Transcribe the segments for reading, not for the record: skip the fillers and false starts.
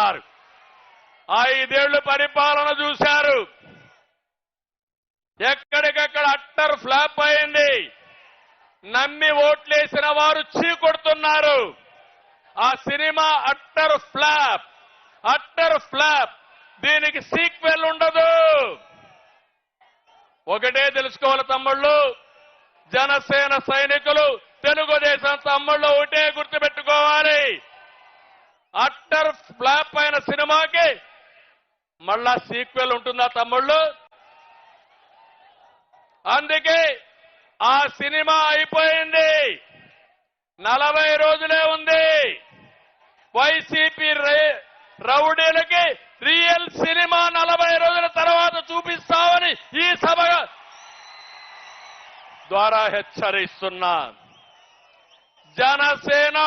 ఉన్నారు. 5 ఏళ్లు పరిపాలన చూశారు. ఎక్కడికక్కడ అట్టర్ ఫ్లాప్ అయింది. నమ్మి ఓట్లేసిన వారు చీకొడుతున్నారు. ఆ సినిమా అట్టర్ ఫ్లాప్. దీనికి సీక్వెల్ ఉండదు. ఒకటే తెలుసుకోవాలి తమ్ముళ్ళు, జనసేన సైనికులు, తెలుగుదేశం తమ్ముళ్ళు ఒకటే గుర్తుపెట్టుకోవాలి. అట్టర్ ఫ్లాప్ అయిన సినిమాకి మళ్ళా సీక్వెల్ ఉంటుందా తమ్ముళ్ళు? అందుకే ఆ సినిమా అయిపోయింది. 40 రోజులే ఉంది. వైసీపీ రౌడీలకి రియల్ సినిమా 40 రోజుల తర్వాత చూపిస్తామని ఈ సభ ద్వారా హెచ్చరిస్తున్నా. జనసేన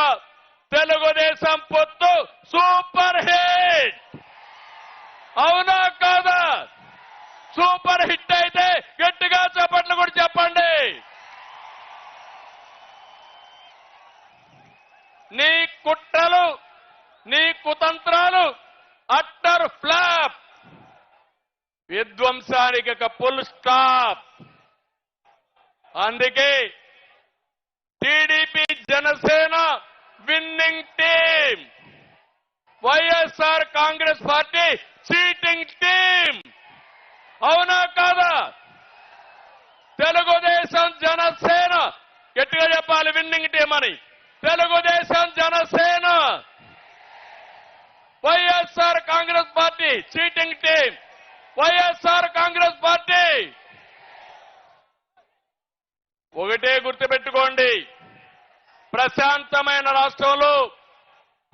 తెలుగుదేశం పొత్తు సూపర్ హిట్. అవునా కాదా? సూపర్ హిట్ అయితే గట్టిగా చప్పట్లు కూడా చెప్పండి. నీ కుట్రలు, నీ కుతంత్రాలు అట్టర్ ఫ్లాప్. విధ్వంసానికి ఒక ఫుల్ స్టాప్. అందుకే TDP Janasena winning team, YSR Congress party cheating team. అవునా కాదా? తెలుగుదేశం జనసేన గట్టిగా చెప్పాలి విన్నింగ్ టీం అని. Telugu Desam Janasena, YSR Congress party cheating team. YSR Congress party. ఒకటే గుర్తుపెట్టుకోండి, ప్రశాంతమైన రాష్ట్రంలో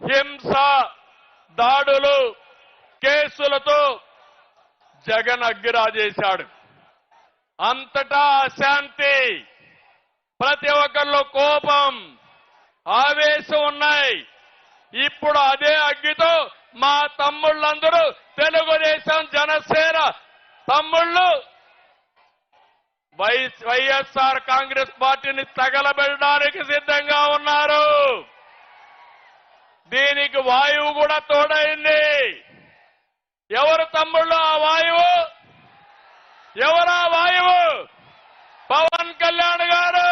హింస, దాడులు, కేసులతో జగన్ అగ్గిరాజేశాడు. అంతటా అశాంతి, ప్రతి ఒక్కరిలో కోపం, ఆవేశం ఉన్నాయి. ఇప్పుడు అదే అగ్గితో మా తమ్ముళ్ళందరూ తెలుగుదేశం జనసేన తమ్ముళ్ళు వైఎస్ఆర్ కాంగ్రెస్ పార్టీని తగలబెట్టడానికి సిద్ధంగా ఉన్నారు. దీనికి వాయువు కూడా తోడైంది. ఎవరు తమ్ముళ్ళు ఆ వాయువు? ఎవరా వాయువు? పవన్ కళ్యాణ్ గారు.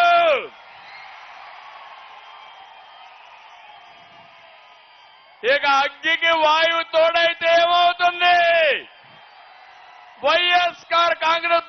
ఇక అగ్గికి వాయువు తోడైతే ఏమవుతుంది? వైఎస్ఆర్ కాంగ్రెస్